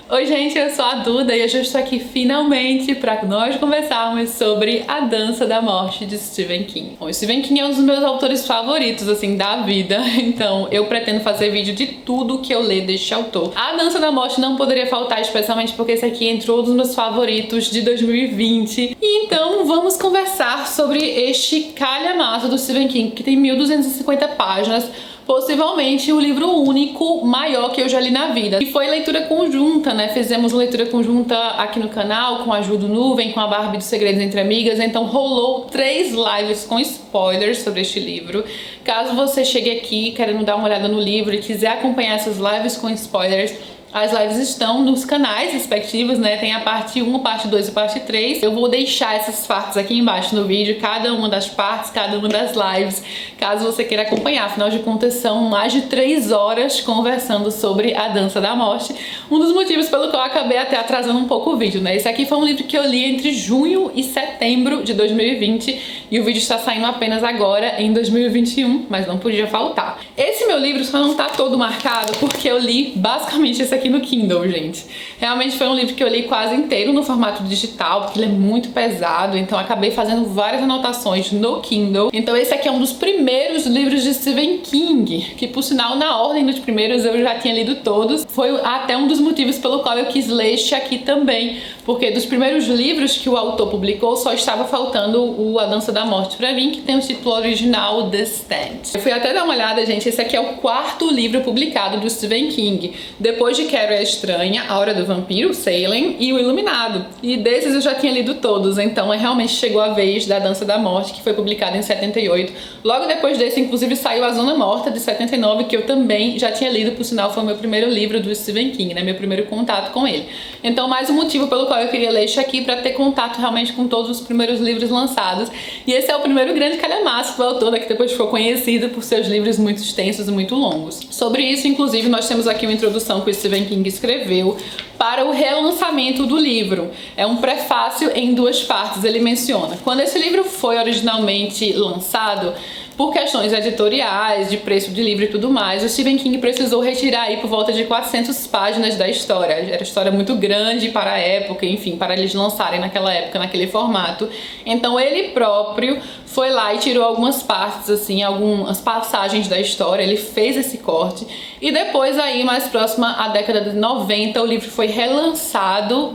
Oi gente, eu sou a Duda e hoje eu estou aqui finalmente para nós conversarmos sobre A Dança da Morte de Stephen King. Bom, Stephen King é um dos meus autores favoritos, assim, da vida, então eu pretendo fazer vídeo de tudo que eu ler deste autor. A Dança da Morte não poderia faltar, especialmente porque esse aqui entrou nos meus favoritos de 2020. E então vamos conversar sobre este calhamaço do Stephen King, que tem 1250 páginas, possivelmente o livro único maior que eu já li na vida. E foi leitura conjunta, né? Fizemos leitura conjunta aqui no canal com a Ju do Nuvem, com a Barbie dos Segredos Entre Amigas, então rolou 3 lives com spoilers sobre este livro. Caso você chegue aqui querendo dar uma olhada no livro e quiser acompanhar essas lives com spoilers, as lives estão nos canais respectivos, né? Tem a parte 1, parte 2 e parte 3. Eu vou deixar essas partes aqui embaixo no vídeo, cada uma das partes, cada uma das lives, caso você queira acompanhar. Afinal de contas, são mais de 3 horas conversando sobre A Dança da Morte. Um dos motivos pelo qual eu acabei até atrasando um pouco o vídeo, né? Esse aqui foi um livro que eu li entre junho e setembro de 2020 e o vídeo está saindo apenas agora, em 2021, mas não podia faltar. Esse meu livro só não tá todo marcado porque eu li basicamente esse aqui no Kindle, gente. Realmente foi um livro que eu li quase inteiro no formato digital, porque ele é muito pesado, então acabei fazendo várias anotações no Kindle. Então esse aqui é um dos primeiros livros de Stephen King, que por sinal na ordem dos primeiros eu já tinha lido todos. Foi até um dos motivos pelo qual eu quis ler este aqui também, porque dos primeiros livros que o autor publicou só estava faltando o A Dança da Morte pra mim, que tem o título original The Stand. Eu fui até dar uma olhada, gente, esse aqui é o 4º livro publicado do Stephen King, depois de Carrie a Estranha, A Hora do Vampiro, Salem e O Iluminado. E desses eu já tinha lido todos, então realmente chegou a vez da Dança da Morte, que foi publicada em 78. Logo depois desse, inclusive, saiu A Zona Morta, de 79, que eu também já tinha lido, por sinal foi o meu primeiro livro do Stephen King, né? Meu primeiro contato com ele. Então mais um motivo pelo qual eu queria ler este aqui, para ter contato realmente com todos os primeiros livros lançados. E esse é o primeiro grande calhamaço do autor, né, que depois ficou conhecido por seus livros muito extensos e muito longos. Sobre isso, inclusive, nós temos aqui uma introdução que o Stephen King escreveu para o relançamento do livro. É um prefácio em 2 partes. Ele menciona: quando esse livro foi originalmente lançado, por questões editoriais, de preço de livro e tudo mais, o Stephen King precisou retirar aí por volta de 400 páginas da história. Era história muito grande para a época, enfim, para eles lançarem naquela época, naquele formato. Então ele próprio foi lá e tirou algumas partes, assim, algumas passagens da história, ele fez esse corte. E depois aí, mais próxima à década de 90, o livro foi relançado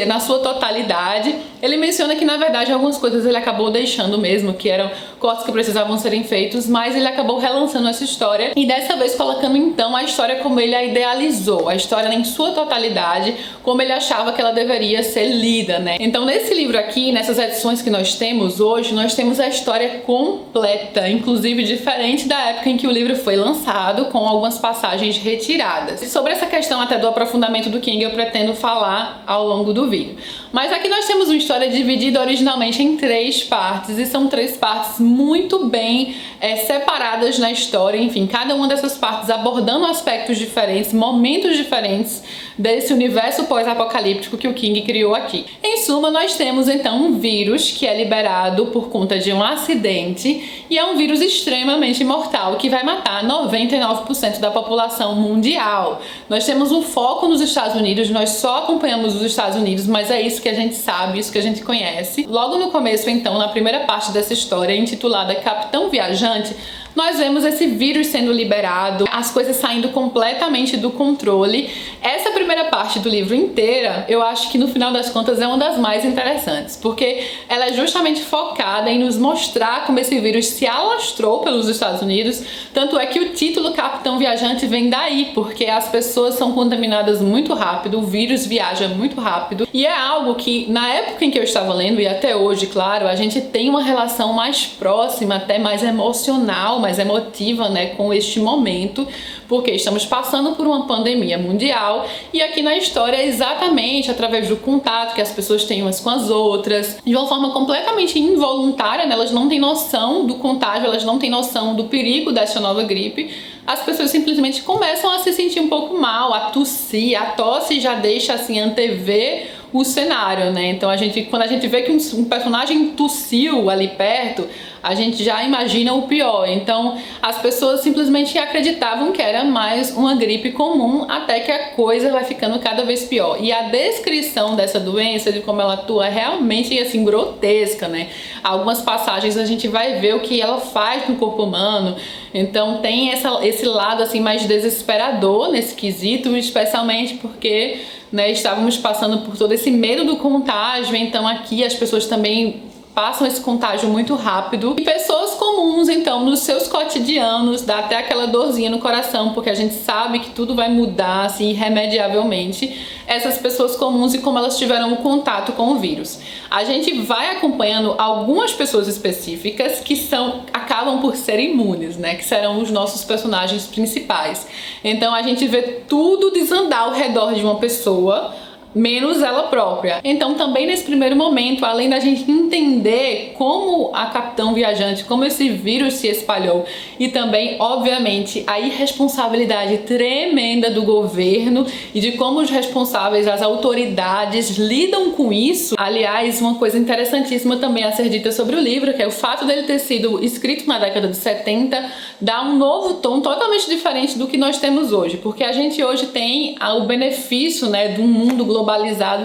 na sua totalidade. Ele menciona que, na verdade, algumas coisas ele acabou deixando mesmo, que eram cortes que precisavam serem feitos, mas ele acabou relançando essa história e dessa vez colocando então a história como ele a idealizou, a história em sua totalidade, como ele achava que ela deveria ser lida, né? Então nesse livro aqui, nessas edições que nós temos hoje, nós temos a história completa, inclusive diferente da época em que o livro foi lançado, com algumas passagens retiradas. E sobre essa questão até do aprofundamento do King eu pretendo falar ao longo do vídeo. Mas aqui nós temos uma história dividida originalmente em 3 partes, e são 3 partes muito bem separadas na história, enfim, cada uma dessas partes abordando aspectos diferentes, momentos diferentes desse universo pós-apocalíptico que o King criou aqui. Em suma, nós temos então um vírus que é liberado por conta de um acidente, e é um vírus extremamente mortal que vai matar 99% da população mundial. Nós temos um foco nos Estados Unidos, nós só acompanhamos os Estados Unidos, mas é isso que a gente sabe, isso que a gente conhece. Logo no começo, então, na primeira parte dessa história, intitulada Capitão Viajante, nós vemos esse vírus sendo liberado, as coisas saindo completamente do controle. Essa primeira parte do livro inteira, eu acho que no final das contas é uma das mais interessantes, porque ela é justamente focada em nos mostrar como esse vírus se alastrou pelos Estados Unidos, tanto é que o título Capitão Viajante vem daí, porque as pessoas são contaminadas muito rápido, o vírus viaja muito rápido, e é algo que na época em que eu estava lendo, e até hoje, claro, a gente tem uma relação mais próxima, até mais emocional, mais emotiva, né, com este momento, porque estamos passando por uma pandemia mundial, e aqui na história é exatamente através do contato que as pessoas têm umas com as outras, de uma forma completamente involuntária, né? Elas não têm noção do contágio, elas não têm noção do perigo dessa nova gripe. As pessoas simplesmente começam a se sentir um pouco mal, a tossir, a tosse já deixa assim antever o cenário, né? Então quando a gente vê que um personagem tossiu ali perto, a gente já imagina o pior. Então as pessoas simplesmente acreditavam que era mais uma gripe comum, até que a coisa vai ficando cada vez pior. E a descrição dessa doença, de como ela atua, é realmente assim grotesca, né? Algumas passagens a gente vai ver o que ela faz no corpo humano. Então tem esse lado assim mais desesperador nesse quesito, especialmente porque, né, estávamos passando por todo esse medo do contágio. Então aqui as pessoas também passam esse contágio muito rápido. E pessoas comuns, então, nos seus cotidianos, dá até aquela dorzinha no coração, porque a gente sabe que tudo vai mudar, assim, irremediavelmente. Essas pessoas comuns e como elas tiveram um contato com o vírus. A gente vai acompanhando algumas pessoas específicas que acabam por ser imunes, né? Que serão os nossos personagens principais. Então a gente vê tudo desandar ao redor de uma pessoa, menos ela própria. Então também nesse primeiro momento, além da gente entender como a Capitão Viajante, como esse vírus se espalhou, e também, obviamente, a irresponsabilidade tremenda do governo e de como os responsáveis, as autoridades lidam com isso. Aliás, uma coisa interessantíssima também a ser dita sobre o livro, que é o fato dele ter sido escrito na década de 70, dá um novo tom totalmente diferente do que nós temos hoje, porque a gente hoje tem o benefício, né, de um mundo globalizado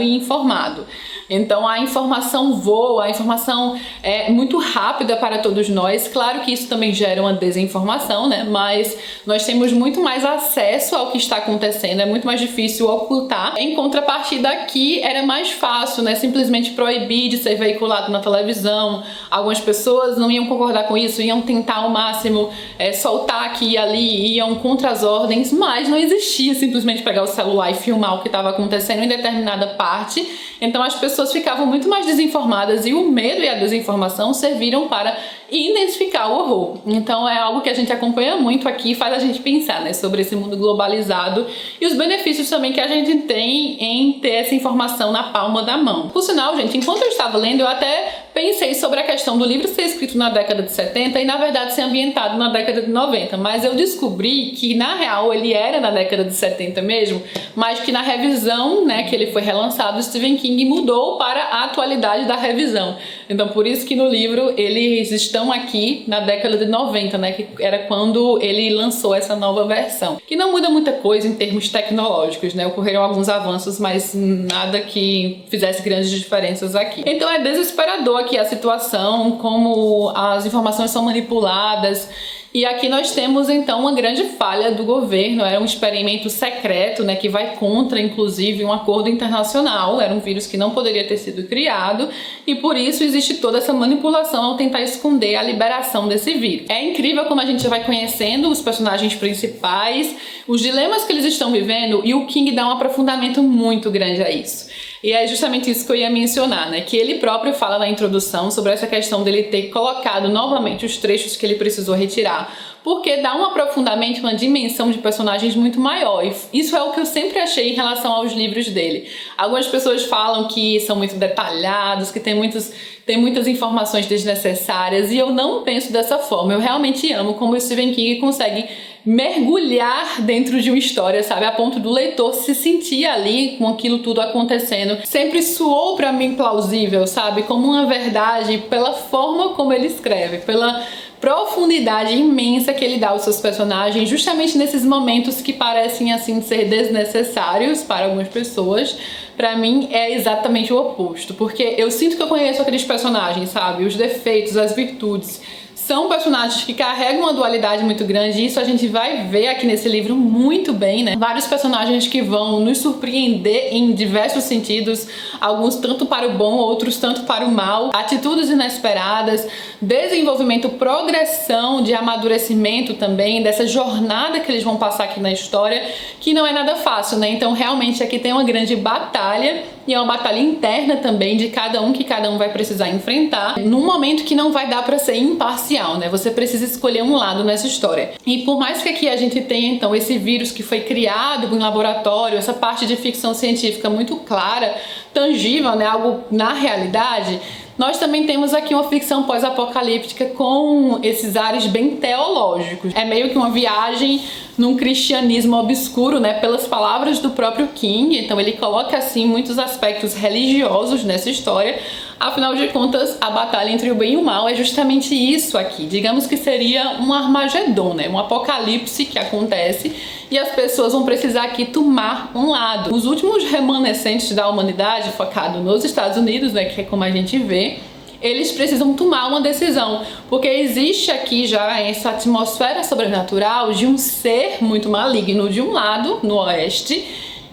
e informado. Então a informação voa, a informação é muito rápida para todos nós. Claro que isso também gera uma desinformação, né? Mas nós temos muito mais acesso ao que está acontecendo, é muito mais difícil ocultar. Em contrapartida, aqui era mais fácil, né? Simplesmente proibir de ser veiculado na televisão. Algumas pessoas não iam concordar com isso, iam tentar ao máximo soltar aqui e ali, iam contra as ordens, mas não existia simplesmente pegar o celular e filmar o que estava acontecendo em determinada parte. Então as pessoas ficavam muito mais desinformadas e o medo e a desinformação serviram para identificar o horror. Então é algo que a gente acompanha muito aqui e faz a gente pensar, né, sobre esse mundo globalizado e os benefícios também que a gente tem em ter essa informação na palma da mão. Por sinal, gente, enquanto eu estava lendo, eu até pensei sobre a questão do livro ser escrito na década de 70 e na verdade ser ambientado na década de 90, mas eu descobri que na real ele era na década de 70 mesmo, mas que na revisão, né, que ele foi relançado, Stephen King mudou para a atualidade da revisão. Então por isso que no livro eles estão aqui na década de 90, né, que era quando ele lançou essa nova versão. Que não muda muita coisa em termos tecnológicos, né, ocorreram alguns avanços, mas nada que fizesse grandes diferenças aqui. Então é desesperador aqui a situação, como as informações são manipuladas. E aqui nós temos então uma grande falha do governo. Era um experimento secreto, né, que vai contra inclusive um acordo internacional. Era um vírus que não poderia ter sido criado e por isso existe toda essa manipulação ao tentar esconder a liberação desse vírus. É incrível como a gente vai conhecendo os personagens principais, os dilemas que eles estão vivendo, e o King dá um aprofundamento muito grande a isso. E é justamente isso que eu ia mencionar, né? Que ele próprio fala na introdução sobre essa questão dele ter colocado novamente os trechos que ele precisou retirar, porque dá um aprofundamento, uma dimensão de personagens muito maior. E isso é o que eu sempre achei em relação aos livros dele. Algumas pessoas falam que são muito detalhados, que tem muitas informações desnecessárias, e eu não penso dessa forma. Eu realmente amo como o Stephen King consegue mergulhar dentro de uma história, sabe, a ponto do leitor se sentir ali com aquilo tudo acontecendo. Sempre soou pra mim plausível, sabe, como uma verdade, pela forma como ele escreve, pela profundidade imensa que ele dá aos seus personagens, justamente nesses momentos que parecem assim ser desnecessários para algumas pessoas. Pra mim é exatamente o oposto, porque eu sinto que eu conheço aqueles personagens, sabe, os defeitos, as virtudes. São personagens que carregam uma dualidade muito grande, e isso a gente vai ver aqui nesse livro muito bem, né? Vários personagens que vão nos surpreender em diversos sentidos, alguns tanto para o bom, outros tanto para o mal, atitudes inesperadas, desenvolvimento, progressão de amadurecimento também, dessa jornada que eles vão passar aqui na história, que não é nada fácil, né? Então realmente aqui tem uma grande batalha, e é uma batalha interna também de cada um, que cada um vai precisar enfrentar, num momento que não vai dar para ser imparcial, né? Você precisa escolher um lado nessa história. E por mais que aqui a gente tenha então esse vírus que foi criado em laboratório, essa parte de ficção científica muito clara, tangível, né? Algo na realidade, nós também temos aqui uma ficção pós-apocalíptica com esses ares bem teológicos. É meio que uma viagem num cristianismo obscuro, né, pelas palavras do próprio King. Então ele coloca assim muitos aspectos religiosos nessa história. Afinal de contas, a batalha entre o bem e o mal é justamente isso aqui. Digamos que seria um Armagedon, né? Um apocalipse que acontece e as pessoas vão precisar aqui tomar um lado. Os últimos remanescentes da humanidade, focado nos Estados Unidos, né, que é como a gente vê, eles precisam tomar uma decisão, porque existe aqui já essa atmosfera sobrenatural de um ser muito maligno de um lado, no oeste,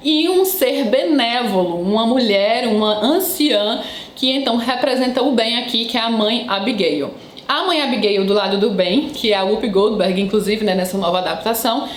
e um ser benévolo, uma mulher, uma anciã, que então representa o bem aqui, que é a mãe Abigail. A mãe Abigail do lado do bem, que é a Whoopi Goldberg, inclusive, né, nessa nova adaptação,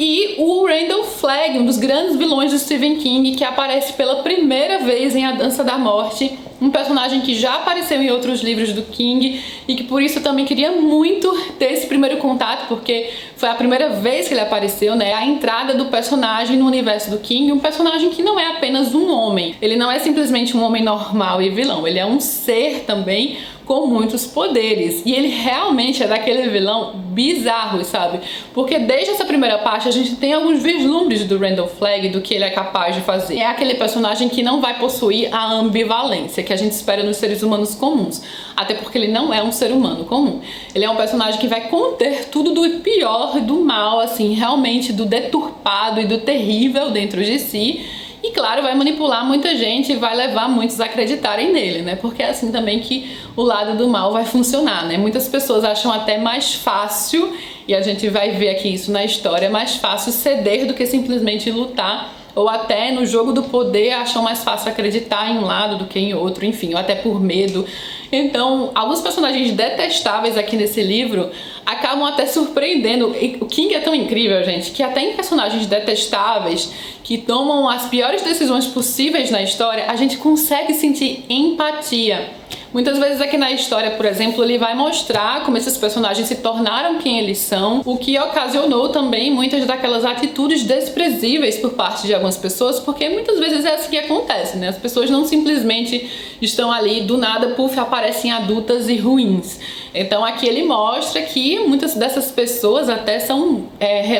e o Randall Flagg, um dos grandes vilões do Stephen King, que aparece pela primeira vez em A Dança da Morte, um personagem que já apareceu em outros livros do King e que por isso eu também queria muito ter esse primeiro contato, porque foi a primeira vez que ele apareceu, né? A entrada do personagem no universo do King, um personagem que não é apenas um homem, ele não é simplesmente um homem normal e vilão, ele é um ser também com muitos poderes, e ele realmente é daquele vilão bizarro, sabe? Porque desde essa primeira parte a gente tem alguns vislumbres do Randall Flagg, do que ele é capaz de fazer. É aquele personagem que não vai possuir a ambivalência que a gente espera nos seres humanos comuns, até porque ele não é um ser humano comum. Ele é um personagem que vai conter tudo do pior e do mal, assim, realmente do deturpado e do terrível dentro de si. E claro, vai manipular muita gente e vai levar muitos a acreditarem nele, né? Porque é assim também que o lado do mal vai funcionar, né? Muitas pessoas acham até mais fácil, e a gente vai ver aqui isso na história, mais fácil ceder do que simplesmente lutar, ou até no jogo do poder acham mais fácil acreditar em um lado do que em outro, enfim, ou até por medo. Então, alguns personagens detestáveis aqui nesse livro acabam até surpreendendo. O King é tão incrível, gente, que até em personagens detestáveis, que tomam as piores decisões possíveis na história, a gente consegue sentir empatia. Muitas vezes aqui na história, por exemplo, ele vai mostrar como esses personagens se tornaram quem eles são, o que ocasionou também muitas daquelas atitudes desprezíveis por parte de algumas pessoas, porque muitas vezes é assim que acontece, né? As pessoas não simplesmente estão ali do nada, puf, aparecem adultas e ruins. Então aqui ele mostra que muitas dessas pessoas até são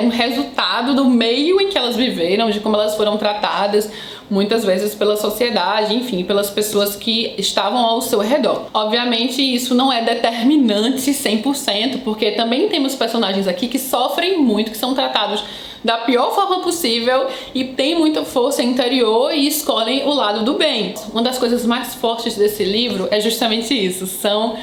um resultado do meio em que elas viveram, de como elas foram tratadas, muitas vezes pela sociedade, enfim, pelas pessoas que estavam ao seu redor. Obviamente isso não é determinante 100%, porque também temos personagens aqui que sofrem muito, que são tratados da pior forma possível e têm muita força interior e escolhem o lado do bem. Uma das coisas mais fortes desse livro é justamente isso, são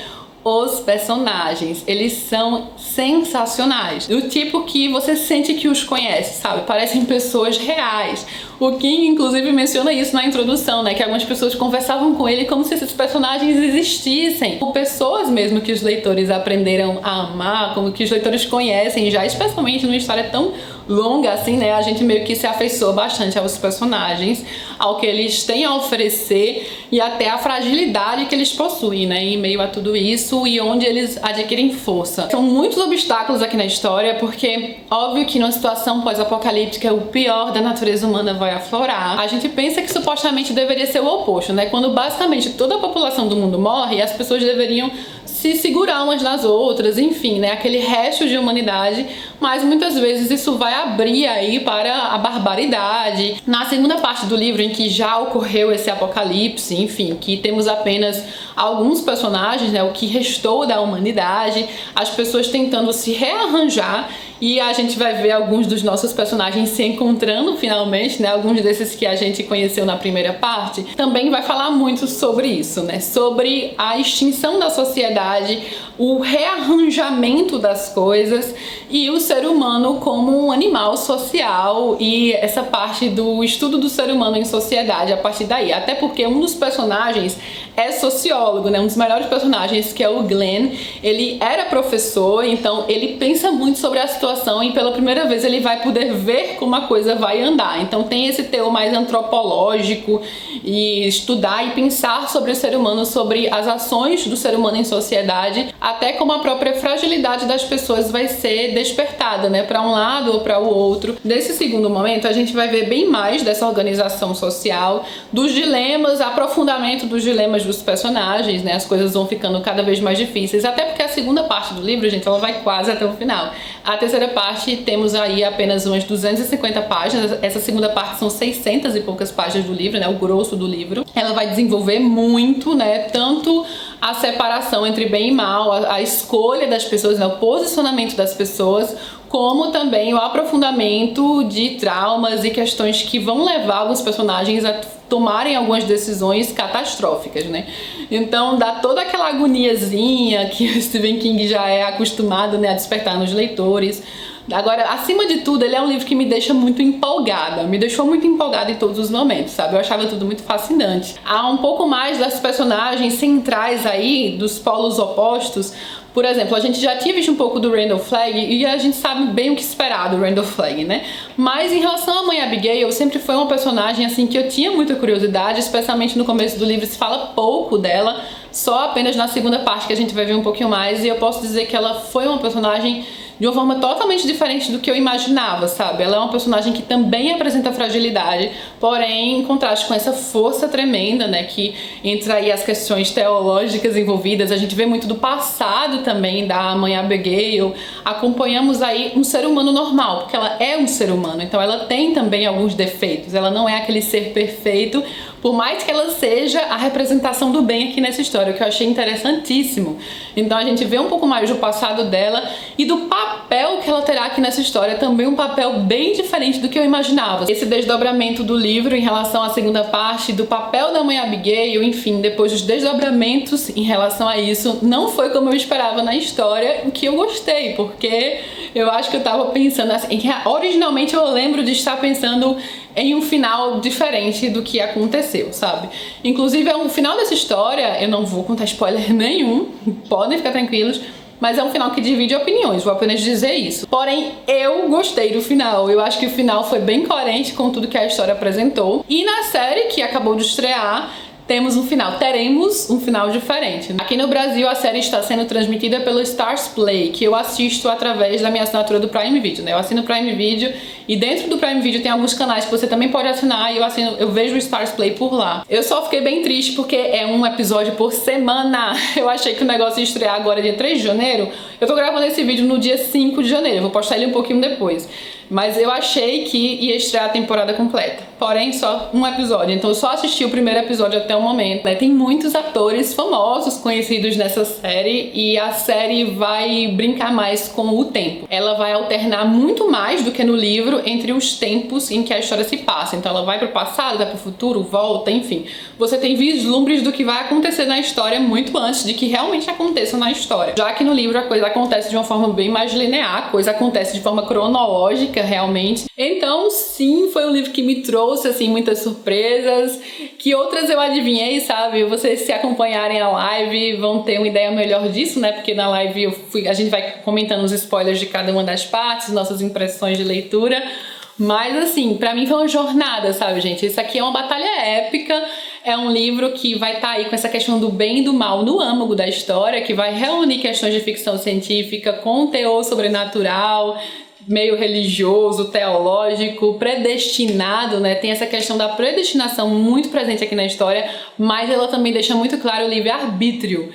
os personagens. Eles são sensacionais, do tipo que você sente que os conhece, sabe? Parecem pessoas reais. O King, inclusive, menciona isso na introdução, né? Que algumas pessoas conversavam com ele como se esses personagens existissem. Ou pessoas mesmo que os leitores aprenderam a amar, como que os leitores conhecem já, especialmente numa história tão longa assim, né? A gente meio que se afeiçoa bastante aos personagens, ao que eles têm a oferecer e até a fragilidade que eles possuem, né? Em meio a tudo isso e onde eles adquirem força. São muitos obstáculos aqui na história, porque óbvio que numa situação pós-apocalíptica o pior da natureza humana vai aflorar. A gente pensa que supostamente deveria ser o oposto, né? Quando basicamente toda a população do mundo morre, as pessoas deveriam se segurar umas nas outras, enfim, né? Aquele resto de humanidade, mas muitas vezes isso vai abrir aí para a barbaridade. Na segunda parte do livro, em que já ocorreu esse apocalipse, enfim, que temos apenas alguns personagens, né? O que restou da humanidade, as pessoas tentando se rearranjar, e a gente vai ver alguns dos nossos personagens se encontrando finalmente, né? Alguns desses que a gente conheceu na primeira parte. Também vai falar muito sobre isso, né? Sobre a extinção da sociedade, o rearranjamento das coisas e o ser humano como um animal social, e essa parte do estudo do ser humano em sociedade a partir daí. Até porque um dos personagens é sociólogo, né? Um dos melhores personagens, que é o Glenn, ele era professor, então ele pensa muito sobre a situação e pela primeira vez ele vai poder ver como a coisa vai andar. Então tem esse teor mais antropológico e estudar e pensar sobre o ser humano, sobre as ações do ser humano em sociedade, até como a própria fragilidade das pessoas vai ser despertada, né, para um lado ou para o outro. Nesse segundo momento a gente vai ver bem mais dessa organização social, dos dilemas, aprofundamento dos dilemas dos personagens, né? As coisas vão ficando cada vez mais difíceis, até porque a segunda parte do livro, gente, ela vai quase até o final. A terceira terceira parte temos aí apenas umas 250 páginas. Essa segunda parte são 600 e poucas páginas do livro, né, o grosso do livro. Ela vai desenvolver muito, né, tanto a separação entre bem e mal, a escolha das pessoas, né, o posicionamento das pessoas, como também o aprofundamento de traumas e questões que vão levar alguns personagens a tomarem algumas decisões catastróficas, né? Então dá toda aquela agoniazinha que o Stephen King já é acostumado, né, a despertar nos leitores. Agora, acima de tudo, ele é um livro que me deixa muito empolgada, me deixou muito empolgada em todos os momentos, sabe? Eu achava tudo muito fascinante. Há um pouco mais das personagens centrais aí, dos polos opostos. Por exemplo, a gente já tinha visto um pouco do Randall Flagg e a gente sabe bem o que esperar do Randall Flagg, né? Mas em relação à mãe Abigail, sempre foi uma personagem assim que eu tinha muita curiosidade, especialmente no começo do livro se fala pouco dela, só apenas na segunda parte que a gente vai ver um pouquinho mais, e eu posso dizer que ela foi uma personagem de uma forma totalmente diferente do que eu imaginava, sabe? Ela é uma personagem que também apresenta fragilidade, porém, em contraste com essa força tremenda, né, que entra aí as questões teológicas envolvidas, a gente vê muito do passado também da mãe Abigail, acompanhamos aí um ser humano normal, porque ela é um ser humano, então ela tem também alguns defeitos, ela não é aquele ser perfeito, por mais que ela seja a representação do bem aqui nessa história, o que eu achei interessantíssimo. Então a gente vê um pouco mais do passado dela e do papel que ela terá aqui nessa história, também um papel bem diferente do que eu imaginava. Esse desdobramento do livro em relação à segunda parte, do papel da mãe Abigail, enfim, depois dos desdobramentos em relação a isso, não foi como eu esperava na história, o que eu gostei, porque eu acho que eu tava pensando assim, originalmente eu lembro de estar pensando em um final diferente do que aconteceu, sabe? Inclusive, o final dessa história, eu não vou contar spoiler nenhum, podem ficar tranquilos, mas é um final que divide opiniões, vou apenas dizer isso. Porém, eu gostei do final, eu acho que o final foi bem coerente com tudo que a história apresentou. E na série, que acabou de estrear, teremos um final diferente. Aqui no Brasil, a série está sendo transmitida pelo Stars Play, que eu assisto através da minha assinatura do Prime Video, né? Eu assino o Prime Video e dentro do Prime Video tem alguns canais que você também pode assinar e eu vejo o Stars Play por lá. Eu só fiquei bem triste porque é um episódio por semana. Eu achei que o negócio ia estrear agora dia 3 de janeiro. Eu tô gravando esse vídeo no dia 5 de janeiro, eu vou postar ele um pouquinho depois. Mas eu achei que ia estrear a temporada completa, porém só um episódio, então eu só assisti o primeiro episódio até o momento, né? Tem muitos atores famosos conhecidos nessa série e a série vai brincar mais com o tempo. Ela vai alternar muito mais do que no livro entre os tempos em que a história se passa, então ela vai pro passado, vai pro futuro, volta, enfim. Você tem vislumbres do que vai acontecer na história muito antes de que realmente aconteça na história. Já que no livro a coisa acontece de uma forma bem mais linear, a coisa acontece de forma cronológica, realmente. Então, sim, foi um livro que me trouxe, assim, muitas surpresas, que outras eu adivinhei, sabe? Vocês, se acompanharem a live, vão ter uma ideia melhor disso, né? Porque na live a gente vai comentando os spoilers de cada uma das partes, nossas impressões de leitura. Mas, assim, pra mim foi uma jornada, sabe, gente? Isso aqui é uma batalha épica. É um livro que vai estar aí com essa questão do bem e do mal no âmago da história, que vai reunir questões de ficção científica com teor sobrenatural, meio religioso, teológico, predestinado, né? Tem essa questão da predestinação muito presente aqui na história, mas ela também deixa muito claro o livre-arbítrio.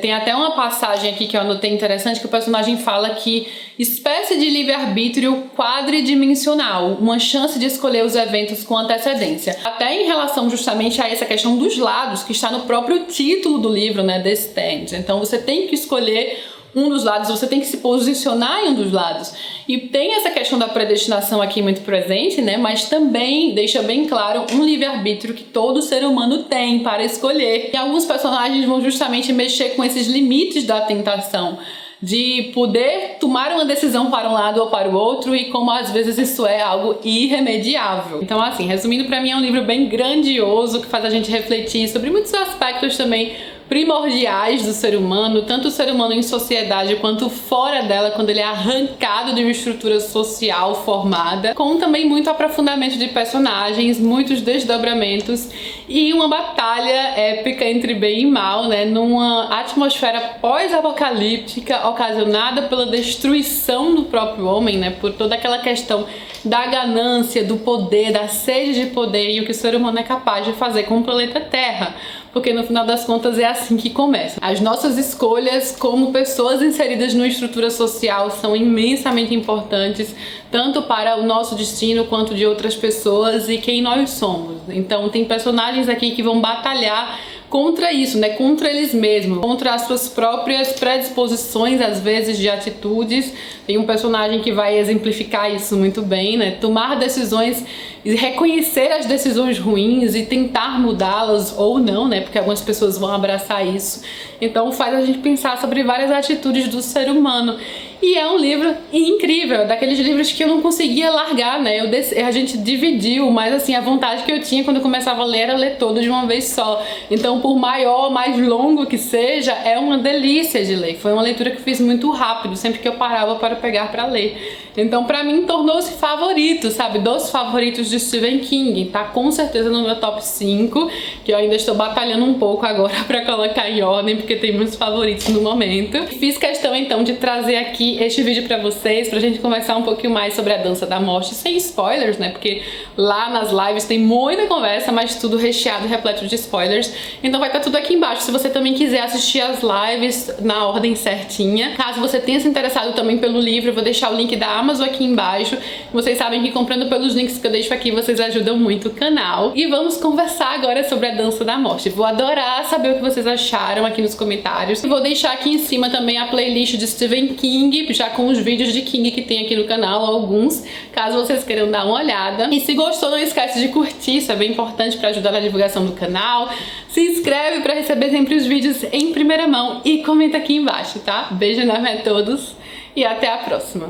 Tem até uma passagem aqui que eu anotei interessante, que o personagem fala que espécie de livre-arbítrio quadridimensional, uma chance de escolher os eventos com antecedência. Até em relação justamente a essa questão dos lados, que está no próprio título do livro, né? The Stand. Então você tem que escolher um dos lados, você tem que se posicionar em um dos lados. E tem essa questão da predestinação aqui muito presente, né? Mas também deixa bem claro um livre-arbítrio que todo ser humano tem para escolher. E alguns personagens vão justamente mexer com esses limites da tentação, de poder tomar uma decisão para um lado ou para o outro, e como às vezes isso é algo irremediável. Então, assim, resumindo, para mim é um livro bem grandioso, que faz a gente refletir sobre muitos aspectos também primordiais do ser humano, tanto o ser humano em sociedade quanto fora dela, quando ele é arrancado de uma estrutura social formada, com também muito aprofundamento de personagens, muitos desdobramentos e uma batalha épica entre bem e mal, né, numa atmosfera pós-apocalíptica ocasionada pela destruição do próprio homem, né, por toda aquela questão da ganância, do poder, da sede de poder e o que o ser humano é capaz de fazer com o planeta Terra. Porque no final das contas é assim que começa. As nossas escolhas como pessoas inseridas numa estrutura social são imensamente importantes, tanto para o nosso destino quanto de outras pessoas e quem nós somos. Então tem personagens aqui que vão batalhar contra isso, né? Contra eles mesmos, contra as suas próprias predisposições, às vezes, de atitudes. Tem um personagem que vai exemplificar isso muito bem, né? Tomar decisões e reconhecer as decisões ruins e tentar mudá-las ou não, né? Porque algumas pessoas vão abraçar isso. Então faz a gente pensar sobre várias atitudes do ser humano. E é um livro incrível, daqueles livros que eu não conseguia largar, né? A gente dividiu, mas assim, a vontade que eu tinha quando eu começava a ler era ler todo de uma vez só. Então, por maior, mais longo que seja, é uma delícia de ler. Foi uma leitura que eu fiz muito rápido, sempre que eu parava para pegar para ler. Então, pra mim, tornou-se favorito, sabe? Dos favoritos de Stephen King. Tá com certeza no meu top 5, que eu ainda estou batalhando um pouco agora pra colocar em ordem, porque tem muitos favoritos no momento. Fiz questão, então, de trazer aqui este vídeo pra vocês, pra gente conversar um pouquinho mais sobre A Dança da Morte, sem spoilers, né? Porque lá nas lives tem muita conversa, mas tudo recheado e repleto de spoilers. Então vai estar tudo aqui embaixo, se você também quiser assistir as lives na ordem certinha. Caso você tenha se interessado também pelo livro, eu vou deixar o link da Amazon aqui embaixo. Vocês sabem que comprando pelos links que eu deixo aqui, vocês ajudam muito o canal. E vamos conversar agora sobre A Dança da Morte. Vou adorar saber o que vocês acharam aqui nos comentários. E vou deixar aqui em cima também a playlist de Stephen King, já com os vídeos de King que tem aqui no canal, alguns, caso vocês queiram dar uma olhada. E se gostou, não esquece de curtir, isso é bem importante para ajudar na divulgação do canal. Se inscreve para receber sempre os vídeos em primeira mão e comenta aqui embaixo, tá? Beijo enorme a todos e até a próxima!